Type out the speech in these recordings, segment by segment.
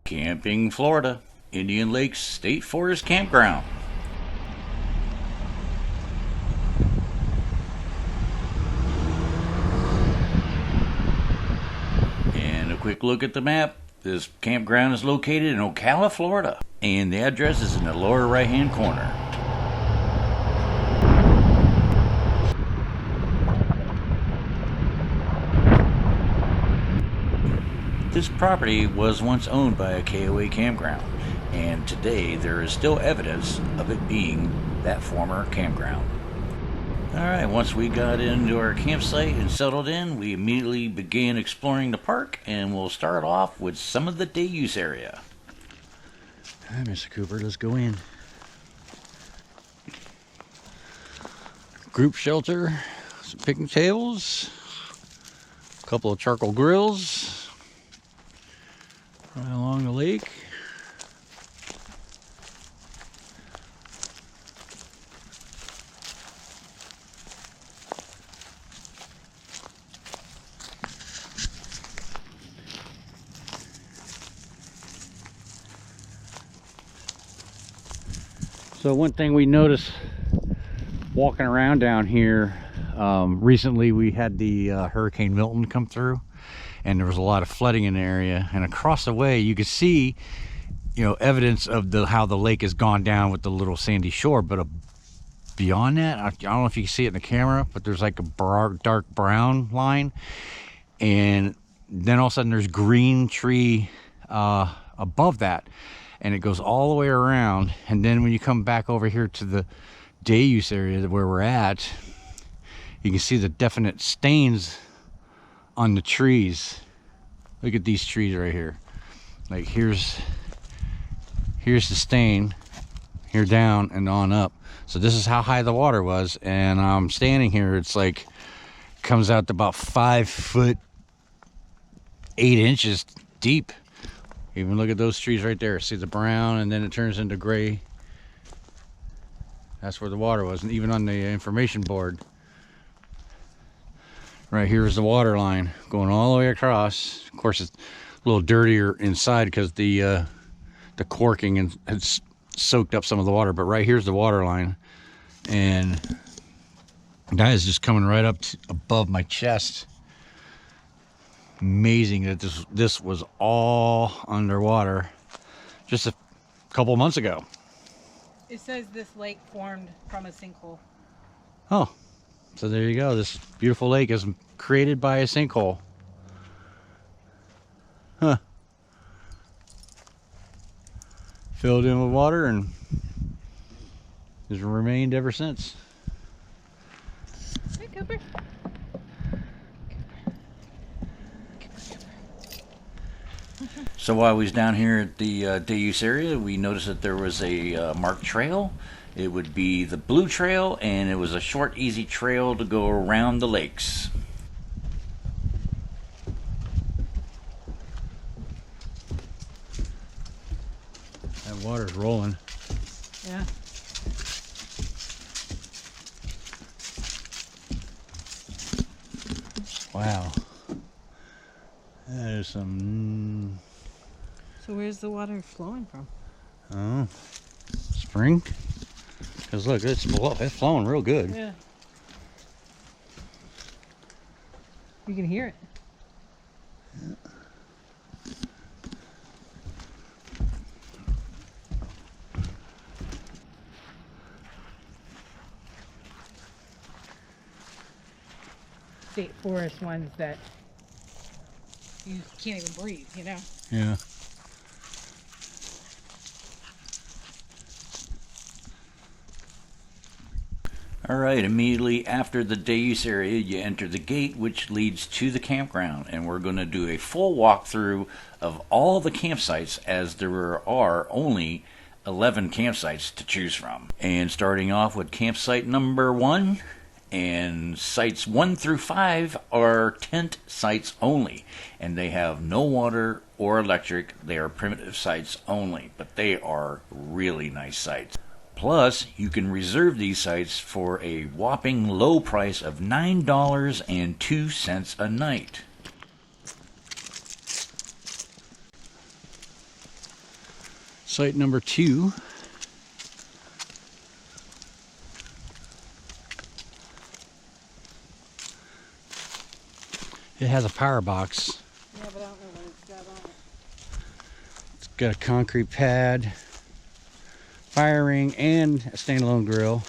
Camping, Florida, Indian Lakes State Forest Campground. And a quick look at the map. This campground is located in Ocala, Florida, and the address is in the lower right hand corner. This property was once owned by a KOA campground, and today there is still evidence of it being that former campground. Alright, once we got into our campsite and settled in, we immediately began exploring the park, and we'll start off with some of the day use area. Alright, Mr. Cooper, let's go in. Group shelter, some picnic tables, a couple of charcoal grills. Right along the lake. So one thing we noticed walking around down here, recently we had the Hurricane Milton come through, and there was a lot of flooding in the area, and across the way you could see, you know, evidence of how the lake has gone down with the little sandy shore. But beyond that, I don't know if you can see it in the camera, but there's like a dark brown line, and then all of a sudden there's green tree above that, and it goes all the way around. And then when you come back over here to the day use area where we're at, you can see the definite stains on the trees. Look at these trees right here. Like here's the stain here down and on up. So this is how high the water was, and I'm standing here, it's like comes out to about 5 foot 8 inches deep. Even look at those trees right there. See the brown, and then it turns into gray. That's where the water was. And even on the information board right here is the water line going all the way across. Of course, it's a little dirtier inside because the corking has soaked up some of the water. But right here's the water line, and that is just coming right up above my chest. Amazing that this was all underwater just a couple months ago. It says this lake formed from a sinkhole. Oh. So there you go. This beautiful lake is created by a sinkhole. Huh. Filled in with water and has remained ever since. Hey, Cooper. So while we was down here at the day use area, we noticed that there was a marked trail. It would be the blue trail, and it was a short, easy trail to go around the lakes. That water's rolling. Yeah. Wow. That is some... So where's the water flowing from? Oh, spring? Because look, it's flowing real good. Yeah. You can hear it. Yeah. State forest ones that you can't even breathe, you know? Yeah. Alright, immediately after the day use area, you enter the gate which leads to the campground, and we're going to do a full walkthrough of all the campsites, as there are only 11 campsites to choose from. And starting off with campsite number 1, and sites 1 through 5 are tent sites only, and they have no water or electric. They are primitive sites only, but they are really nice sites. Plus, you can reserve these sites for a whopping low price of $9.02 a night. Site number 2. It has a power box. Yeah, but I don't know what it's got on it. It's got a concrete pad, fire ring, and a standalone grill.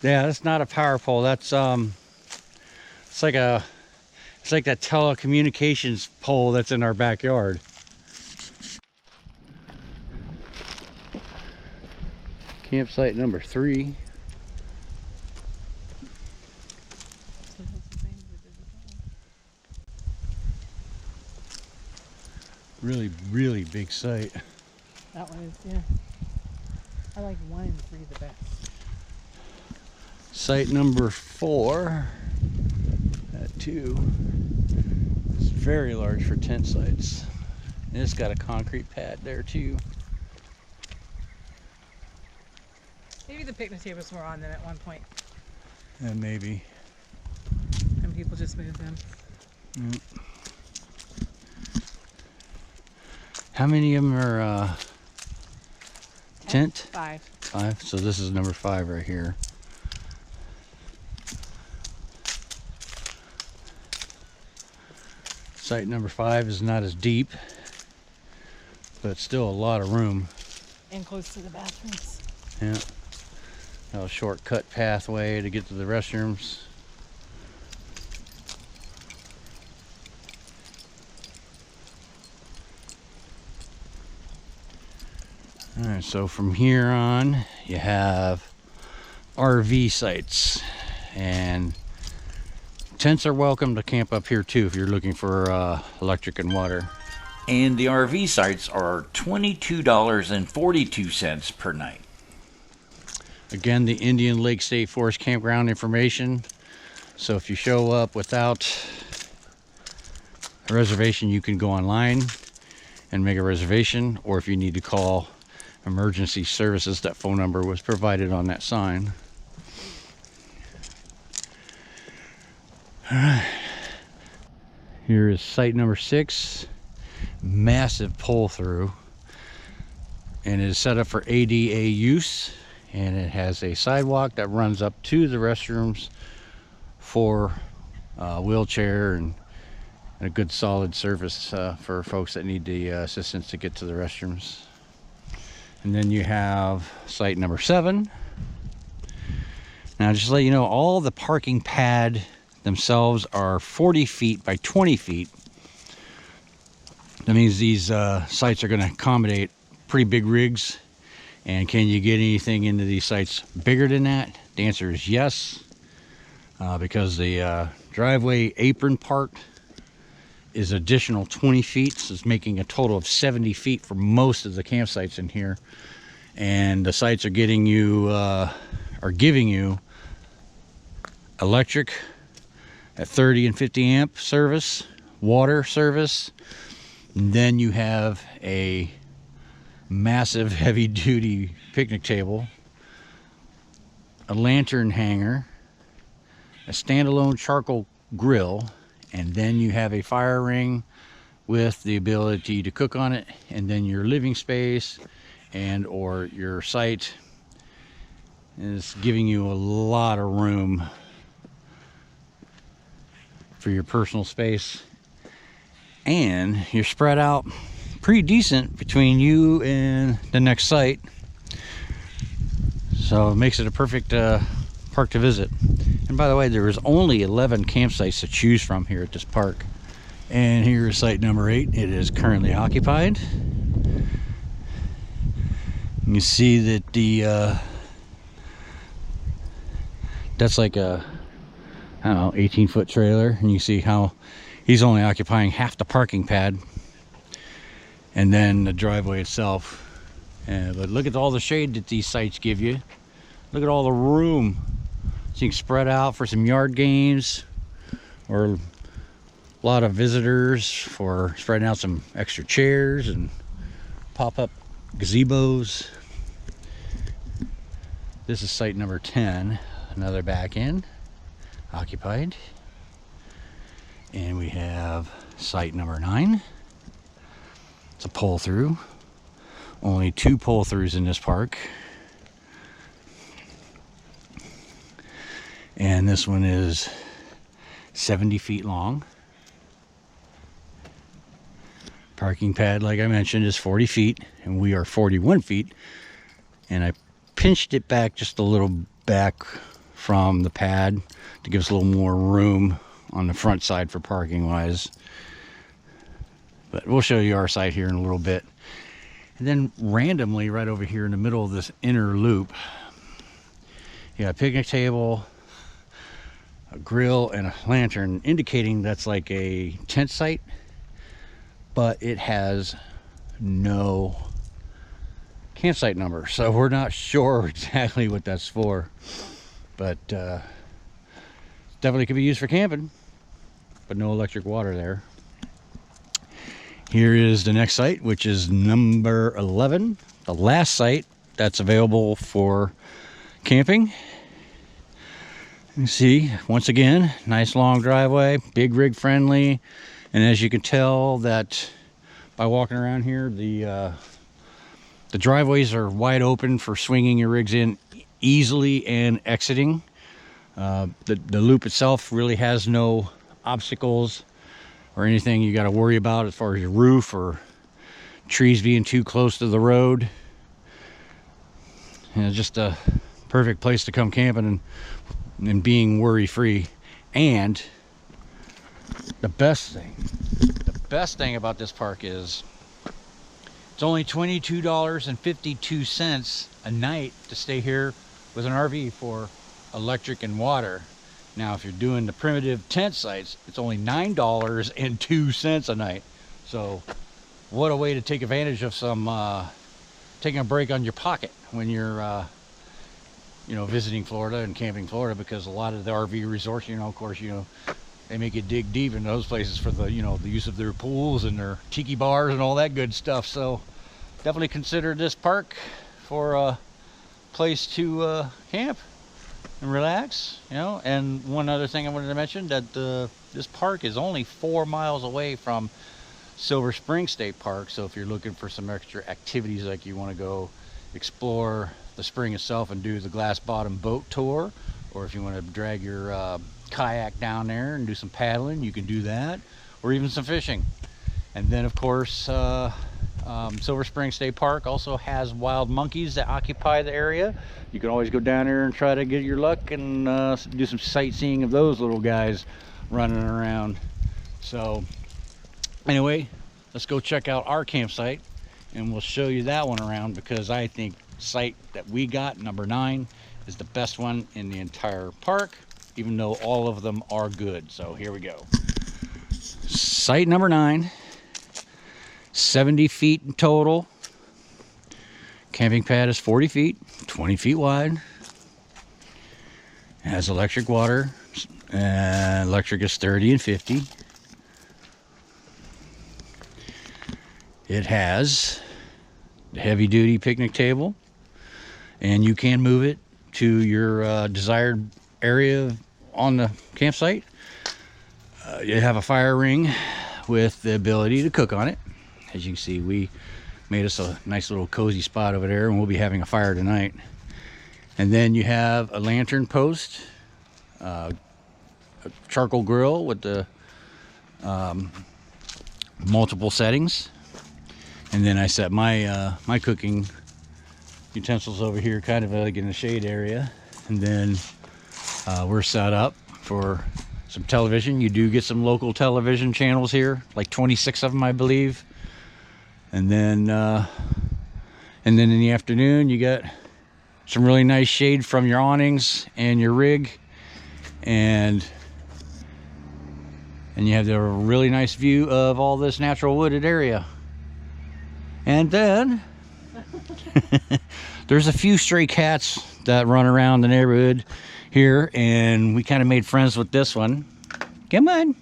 Yeah, that's not a power pole. That's it's like that telecommunications pole that's in our backyard. Campsite number 3. Really, really big site. That one is, yeah. I like 1 and 3 the best. Site number 4, that 2, is very large for tent sites. And it's got a concrete pad there too. Maybe the picnic tables were on them at one point, And maybe. and people just moved them. Mm. How many of them are tent? 5. 5. So this is number 5 right here. Site number 5 is not as deep, but still a lot of room. And close to the bathrooms. Yeah. A shortcut pathway to get to the restrooms. Alright, so from here on you have RV sites, and tents are welcome to camp up here too if you're looking for electric and water. And the RV sites are $22.42 per night. Again, the Indian Lake State Forest Campground information. So if you show up without a reservation, you can go online and make a reservation, or if you need to call emergency services, that phone number was provided on that sign. All right. Here is site number 6. Massive pull through, and it is set up for ADA use, and it has a sidewalk that runs up to the restrooms for wheelchair and a good solid surface for folks that need the assistance to get to the restrooms. And then you have site number 7. Now, just to let you know, all the parking pad themselves are 40 feet by 20 feet. That means these sites are going to accommodate pretty big rigs. And can you get anything into these sites bigger than that? The answer is yes, because the driveway apron part is additional 20 feet, so it's making a total of 70 feet for most of the campsites in here. And the sites are giving you electric at 30 and 50 amp service, water service. And then you have a massive heavy duty picnic table, a lantern hanger, a standalone charcoal grill, and then you have a fire ring with the ability to cook on it, and then your living space and or your site is giving you a lot of room for your personal space, and you're spread out pretty decent between you and the next site, so it makes it a perfect park to visit. And by the way, there is only 11 campsites to choose from here at this park. And here is site number 8. It is currently occupied. You see that the that's like a, I don't know, 18-foot trailer, and you see how he's only occupying half the parking pad and then the driveway itself. But look at all the shade that these sites give you. Look at all the room, so you can spread out for some yard games or a lot of visitors for spreading out some extra chairs and pop-up gazebos. This is site number 10, another back end occupied. And we have site number 9. It's a pull through, Only 2 pull-throughs in this park. And this one is 70 feet long. Parking pad, like I mentioned, is 40 feet, and we are 41 feet. And I pinched it back just a little back from the pad to give us a little more room on the front side for parking wise. But we'll show you our site here in a little bit. And then randomly, right over here in the middle of this inner loop, you got a picnic table, a grill, and a lantern, indicating that's like a tent site, but it has no campsite number, so we're not sure exactly what that's for. But definitely could be used for camping, but no electric water there. Here is the next site, which is number 11, the last site that's available for camping. You see, once again, nice long driveway, big rig friendly, and as you can tell that by walking around here, the driveways are wide open for swinging your rigs in easily and exiting. The loop itself really has no obstacles or anything you got to worry about as far as your roof or trees being too close to the road. And it's just a perfect place to come camping and being worry free. And the best thing about this park is it's only $22.52 a night to stay here with an RV for electric and water. Now, if you're doing the primitive tent sites, it's only $9.02 a night. So what a way to take advantage of some taking a break on your pocket when you're visiting Florida and camping Florida, because a lot of the RV resorts, of course, they make you dig deep in those places for the the use of their pools and their tiki bars and all that good stuff. So definitely consider this park for a place to camp and relax. And one other thing I wanted to mention, that this park is only 4 miles away from Silver Spring State Park. So if you're looking for some extra activities, like you want to go explore the spring itself and do the glass bottom boat tour, or if you want to drag your kayak down there and do some paddling, you can do that, or even some fishing. And then of course Silver Spring State Park also has wild monkeys that occupy the area. You can always go down there and try to get your luck and do some sightseeing of those little guys running around. So anyway, let's go check out our campsite and we'll show you that one around, because I think site that we got, number 9, is the best one in the entire park, even though all of them are good. So here we go. Site number 9, 70 feet in total. Camping pad is 40 feet, 20 feet wide. It has electric water, and electric is 30 and 50. It has a heavy duty picnic table, and you can move it to your desired area on the campsite. You have a fire ring with the ability to cook on it. As you can see, we made us a nice little cozy spot over there, and we'll be having a fire tonight. And then you have a lantern post, a charcoal grill with the multiple settings. And then I set my my cooking utensils over here, kind of like in the shade area. And then we're set up for some television. You do get some local television channels here, like 26 of them, I believe. And then in the afternoon, you get some really nice shade from your awnings and your rig, and you have a really nice view of all this natural wooded area. And then there's a few stray cats that run around the neighborhood here, and we kind of made friends with this one. Come on.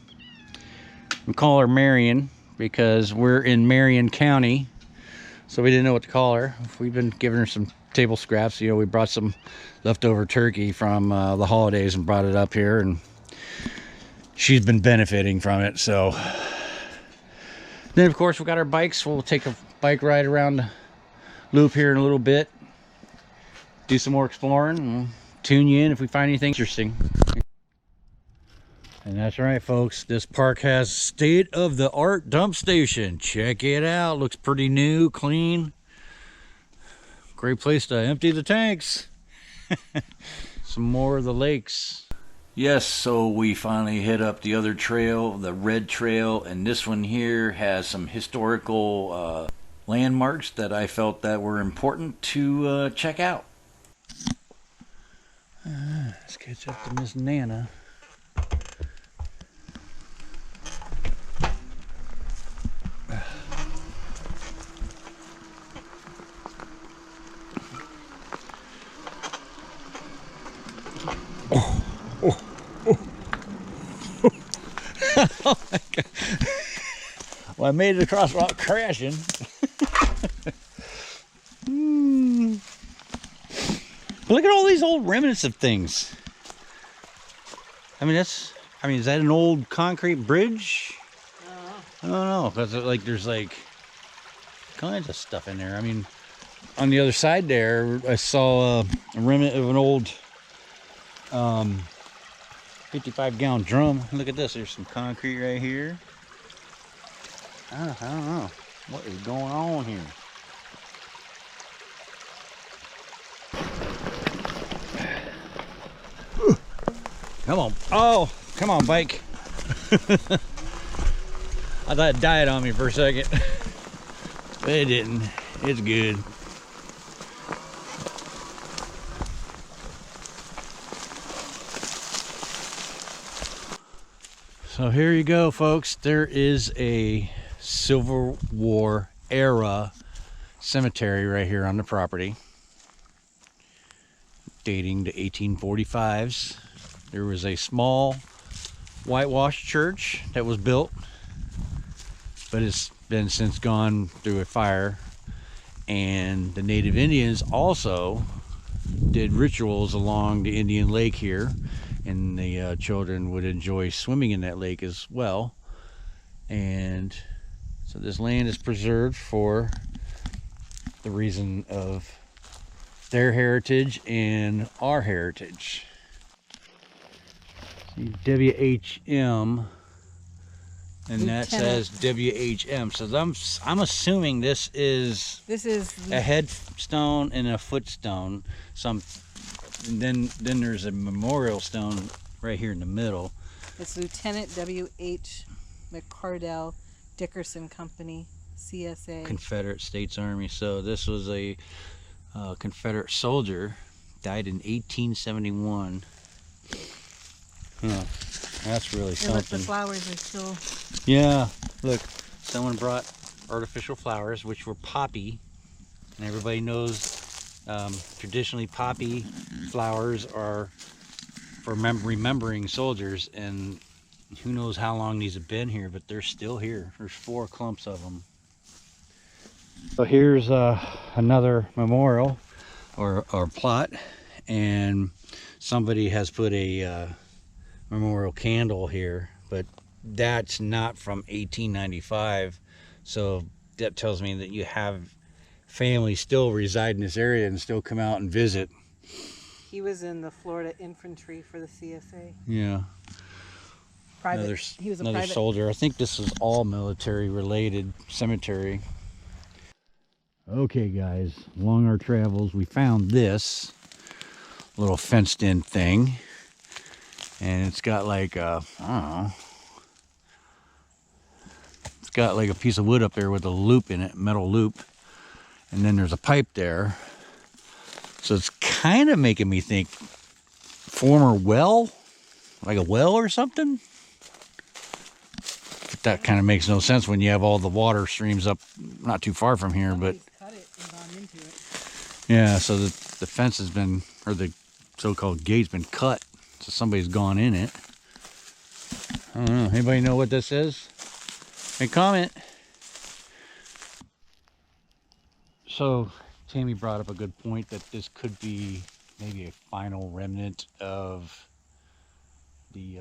We call her Marion because we're in Marion County, so we didn't know what to call her. We've been giving her some table scraps. We brought some leftover turkey from the holidays and brought it up here, and she's been benefiting from it. So then of course we got our bikes. We'll take a bike ride around loop here in a little bit, do some more exploring, and we'll tune you in if we find anything interesting. And that's right, folks, this park has state-of-the-art dump station. Check it out. Looks pretty new, clean. Great place to empty the tanks. Some more of the lakes. Yes, so we finally hit up the other trail, the red trail, and this one here has some historical landmarks that I felt that were important to check out. Let's catch up to Miss Nana. Oh my God. Well, I made it across without crashing. But look at all these old remnants of things. I mean, is that an old concrete bridge? I don't know, because like there's like kinds of stuff in there. I mean, on the other side there, I saw a remnant of an old 55-gallon drum. Look at this. There's some concrete right here. I don't know. What is going on here? Come on. Oh, come on, bike. I thought it died on me for a second. But it didn't. It's good. So here you go, folks. There is a Civil War era cemetery right here on the property, dating to 1845s. There was a small whitewashed church that was built, but it's been since gone through a fire. And the Native Indians also did rituals along the Indian Lake here, and the children would enjoy swimming in that lake as well. And so this land is preserved for the reason of their heritage and our heritage. See, WHM, and that says WHM. So I'm assuming this is a headstone and a footstone. And then there's a memorial stone right here in the middle. It's Lieutenant W.H. McCardell Dickerson Company, CSA. Confederate States Army. So this was a Confederate soldier, died in 1871. Huh. That's really something. Look, the flowers are still... Yeah, look, someone brought artificial flowers, which were poppy, and everybody knows traditionally poppy flowers are for remembering soldiers, and who knows how long these have been here, but they're still here. There's 4 clumps of them. So here's another memorial or plot, and somebody has put a memorial candle here, but that's not from 1895, so that tells me that you have families still reside in this area and still come out and visit. He was in the Florida Infantry for the CSA. Yeah. He was a another private soldier. I think this is all military related cemetery. Okay guys, along our travels we found this little fenced in thing, and it's got like I don't know, it's got like a piece of wood up there with a loop in it, metal loop, and then there's a pipe there. So it's kind of making me think former well, like a well or something. But that kind of makes no sense when you have all the water streams up not too far from here. But cut it and gone into it. yeah, so the fence has been, or the so-called gate's been cut, so somebody's gone in it. I don't know. Anybody know what this is? Hey, comment. So Tammy brought up a good point that this could be maybe a final remnant of the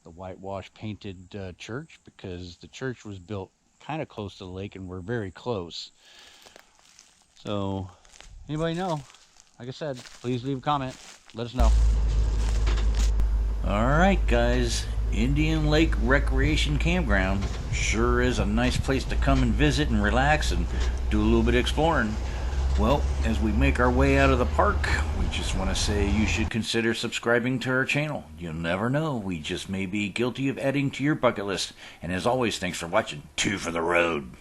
whitewash painted church, because the church was built kind of close to the lake and we're very close. So So, anybody know? Like I said, please leave a comment. Let us know. Alright guys, Indian Lake Recreation Campground sure is a nice place to come and visit and relax and do a little bit of exploring. Well, as we make our way out of the park, we just want to say you should consider subscribing to our channel. You'll never know, we just may be guilty of adding to your bucket list. And as always, thanks for watching. Two for the road.